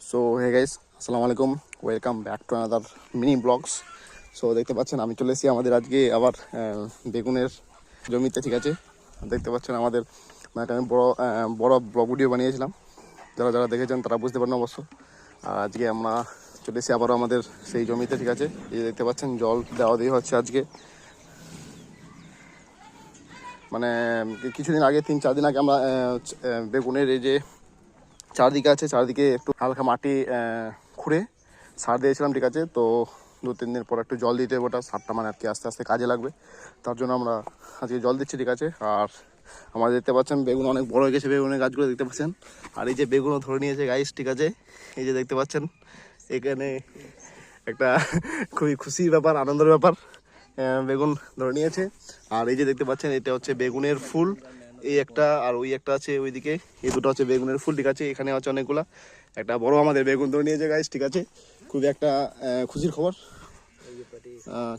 So hey guys, আসসালামু আলাইকুম, welcome back to another mini vlogs. So দেখতে পাচ্ছেন আমি চলে এসেছি আমাদের আজকে আবার বেগুনের জমিতে। ঠিক আছে, দেখতে পাচ্ছেন আমাদের একটা আমি বড় ব্লগ ভিডিও বানিয়েছিলাম, যারা যারা দেখেছেন তারা বুঝতে পারেন অবশ্য। আর আজকে আমরা চলে এসেছি আবারও আমাদের সেই জমিতে। ঠিক আছে, এই দেখতে পাচ্ছেন জল দেওয়া দিয়ে হচ্ছে আজকে, মানে কিছুদিন আগে 3-4 দিন আগে আমরা বেগুনের এই যে চারদিকে আছে, চারদিকে একটু হালকা মাটি খুঁড়ে সার দিয়েছিলাম। ঠিক আছে, তো 2-3 দিন পর একটু জল দিতে হবে, ওটা সারটা মানে আর কি আস্তে আস্তে কাজে লাগবে, তার জন্য আমরা আজকে জল দিচ্ছি। ঠিক আছে, আর আমরা দেখতে পাচ্ছেন বেগুন অনেক বড় হয়ে গেছে, বেগুনের গাছগুলো দেখতে পাচ্ছেন। আর এই যে বেগুনও ধরে নিয়েছে গাইস। ঠিক আছে, এই যে দেখতে পাচ্ছেন এখানে একটা খুবই খুশির ব্যাপার, আনন্দের ব্যাপার, বেগুন ধরে নিয়েছে। আর এই যে দেখতে পাচ্ছেন এটা হচ্ছে বেগুনের ফুল, এই একটা আর ওই একটা আছে ওইদিকে, এই দুটো হচ্ছে বেগুনের ফুল। ঠিক আছে, এখানে হচ্ছে অনেকগুলা, একটা বড় আমাদের বেগুন ধরে নিয়েছে গাইস। ঠিক আছে, খুবই একটা খুশির খবর।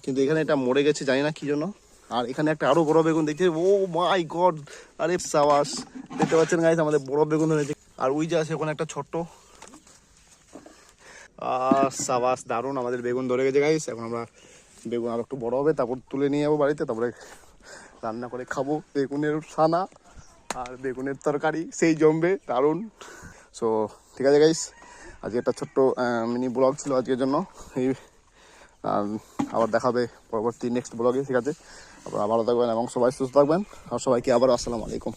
কিন্তু এখানে এটা মরে গেছে, জানি না কি জন্য। আর এখানে একটা আরো বড় বেগুন দেখছি, ও মাই গড, আরে সাবাস, দেখতে পাচ্ছেন গাইস আমাদের বড় বেগুন ধরেছে। আর ওই যে আছে ওখানে একটা ছোট্ট, সাবাস, দারুণ, আমাদের বেগুন ধরে গেছে গাইস। এখন আমরা বেগুন আর একটু বড় হবে, তারপর তুলে নিয়ে যাবো বাড়িতে, তারপরে রান্না করে খাবো। বেগুনের ছানা আর বেগুনের তরকারি সেই জমবে, দারুণ। সো ঠিক আছে গাইস, আজকে একটা ছোট্ট মিনি ব্লগ ছিল আজকের জন্য। এই আবার দেখাবে পরবর্তী নেক্সট ব্লগে। ঠিক আছে, আপনারা ভালো থাকবেন এবং সবাই সুস্থ থাকবেন। আর সবাইকে আবার আসসালামু আলাইকুম।